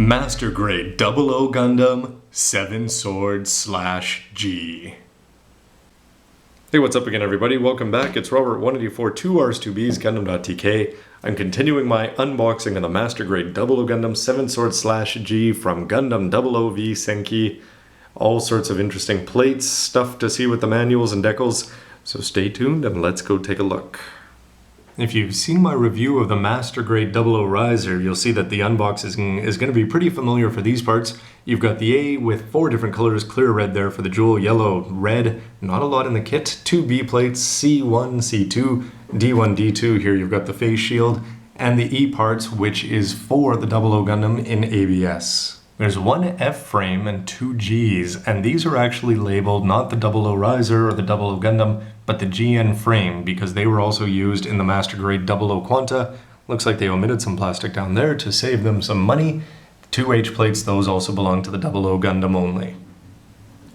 Master Grade 00 Gundam Seven Sword /G. Hey, what's up again, everybody? Welcome back. It's Robert 184 2Rs2Bs Gundam.tk. I'm continuing my unboxing of the Master Grade 00 Gundam 7 Sword /G from Gundam 00V Senki. All sorts of interesting plates, stuff to see with the manuals and decals. So stay tuned and let's go take a look. If you've seen my review of the Master Grade 00 Riser, you'll see that the unboxing is going to be pretty familiar for these parts. You've got the A with 4 different colors, clear red there for the jewel, yellow, red, not a lot in the kit, 2 B plates, C1, C2, D1, D2, here you've got the face shield, and the E parts, which is for the 00 Gundam in ABS. There's 1 F frame and 2 Gs, and these are actually labeled not the 00 Riser or the 00 Gundam, but the GN frame, because they were also used in the Master Grade 00 Quanta. Looks like they omitted some plastic down there to save them some money. 2 H plates, those also belong to the 00 Gundam only.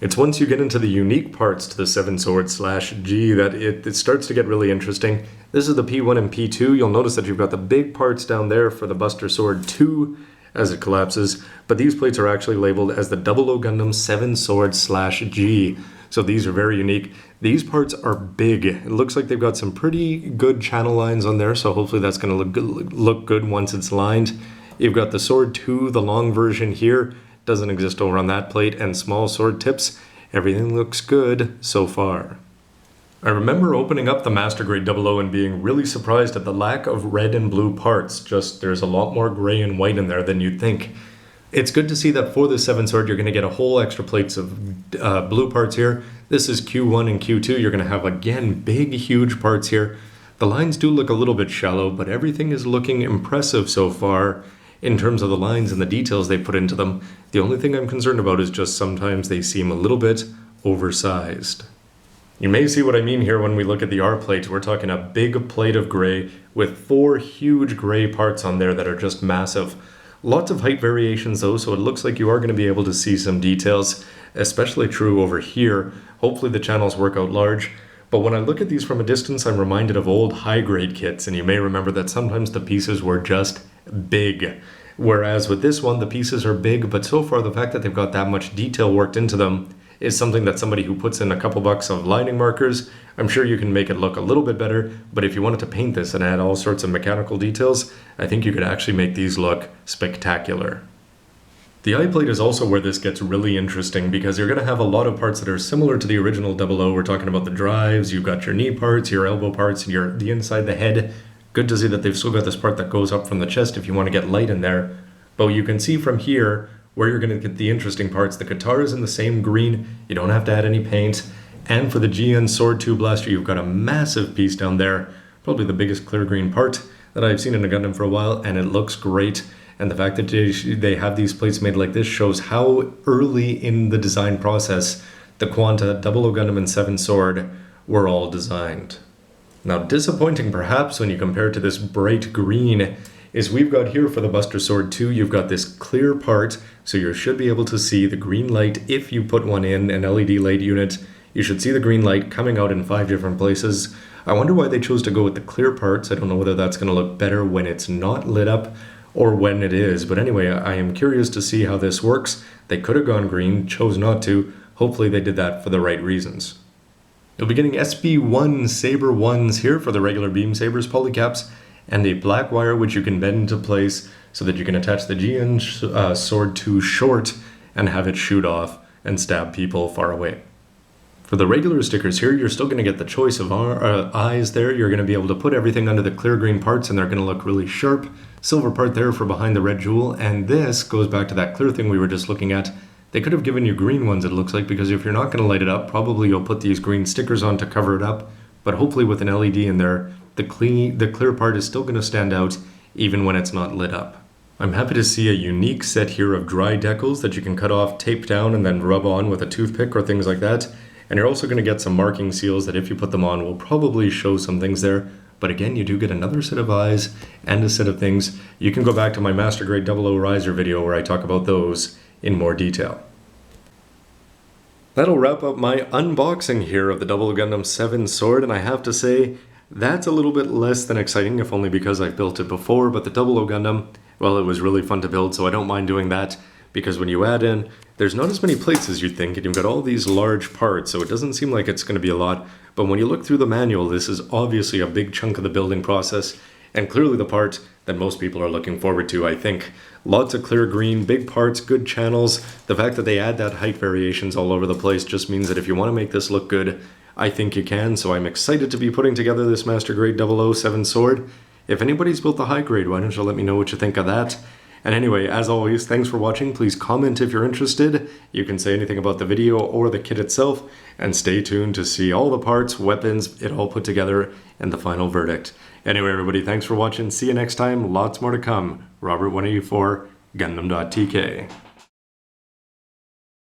It's once you get into the unique parts to the 7 Sword /G that it starts to get really interesting. This is the P1 and P2. You'll notice that you've got the big parts down there for the Buster Sword 2 as it collapses, but these plates are actually labeled as the 00 Gundam 7 Sword /G. So these are very unique. These parts are big. It looks like they've got some pretty good channel lines on there, so hopefully that's going to look good once it's lined. You've got the Sword 2, the long version here, doesn't exist over on that plate, and small sword tips. Everything looks good so far. I remember opening up the Master Grade 00 and being really surprised at the lack of red and blue parts. Just there's a lot more gray and white in there than you'd think. It's good to see that for the 7 Sword you're going to get a whole extra plates of blue parts here. This is Q1 and Q2. You're going to have, again, big, huge parts here. The lines do look a little bit shallow, but everything is looking impressive so far in terms of the lines and the details they put into them. The only thing I'm concerned about is just sometimes they seem a little bit oversized. You may see what I mean here when we look at the R plate. We're talking a big plate of gray with 4 huge gray parts on there that are just massive. Lots of height variations though, so it looks like you are going to be able to see some details, especially true over here. Hopefully the channels work out large. But when I look at these from a distance, I'm reminded of old high-grade kits, and you may remember that sometimes the pieces were just big. Whereas with this one, the pieces are big, but so far the fact that they've got that much detail worked into them is something that somebody who puts in a couple bucks of lining markers, I'm sure you can make it look a little bit better, but if you wanted to paint this and add all sorts of mechanical details, I think you could actually make these look spectacular. The eye plate is also where this gets really interesting because you're going to have a lot of parts that are similar to the original 00. We're talking about the drives, you've got your knee parts, your elbow parts, and the inside the head. Good to see that they've still got this part that goes up from the chest if you want to get light in there. But you can see from here where you're going to get the interesting parts. The guitar is in the same green, you don't have to add any paint. And for the GN Sword 2 blaster, you've got a massive piece down there, probably the biggest clear green part that I've seen in a Gundam for a while, and it looks great. And the fact that they have these plates made like this shows how early in the design process the Quanta, 00 Gundam, and 7 Sword were all designed. Now, disappointing perhaps when you compare it to this bright green is we've got here for the Buster Sword 2, you've got this clear part, so you should be able to see the green light if you put one in, an LED light unit. You should see the green light coming out in 5 different places. I wonder why they chose to go with the clear parts. I don't know whether that's going to look better when it's not lit up or when it is. But anyway, I am curious to see how this works. They could have gone green, chose not to. Hopefully they did that for the right reasons. You'll be getting SB1 Saber 1s here for the regular beam sabers polycaps, and a black wire which you can bend into place so that you can attach the GN Sword 2 short and have it shoot off and stab people far away. For the regular stickers here, you're still going to get the choice of eyes there. You're going to be able to put everything under the clear green parts and they're going to look really sharp. Silver part there for behind the red jewel, and this goes back to that clear thing we were just looking at. They could have given you green ones, it looks like, because if you're not going to light it up, probably you'll put these green stickers on to cover it up, but hopefully with an LED in there, the clear part is still going to stand out even when it's not lit up. I'm happy to see a unique set here of dry decals that you can cut off, tape down, and then rub on with a toothpick or things like that. And you're also going to get some marking seals that if you put them on will probably show some things there. But again, you do get another set of eyes and a set of things. You can go back to my Master Grade 00 Riser video where I talk about those in more detail. That'll wrap up my unboxing here of the 00 Gundam 7 Sword, and I have to say, that's a little bit less than exciting, if only because I've built it before, but the 00 Gundam, well, it was really fun to build, so I don't mind doing that, because when you add in, there's not as many plates as you'd think, and you've got all these large parts, so it doesn't seem like it's going to be a lot. But when you look through the manual, this is obviously a big chunk of the building process, and clearly the part that most people are looking forward to, I think. Lots of clear green, big parts, good channels. The fact that they add that height variations all over the place just means that if you want to make this look good, I think you can, so I'm excited to be putting together this Master Grade 007 sword. If anybody's built the high grade, why don't you let me know what you think of that? And anyway, as always, thanks for watching. Please comment if you're interested. You can say anything about the video or the kit itself, and stay tuned to see all the parts, weapons, it all put together, and the final verdict. Anyway, everybody, thanks for watching. See you next time. Lots more to come. Robert 184, Gundam.tk.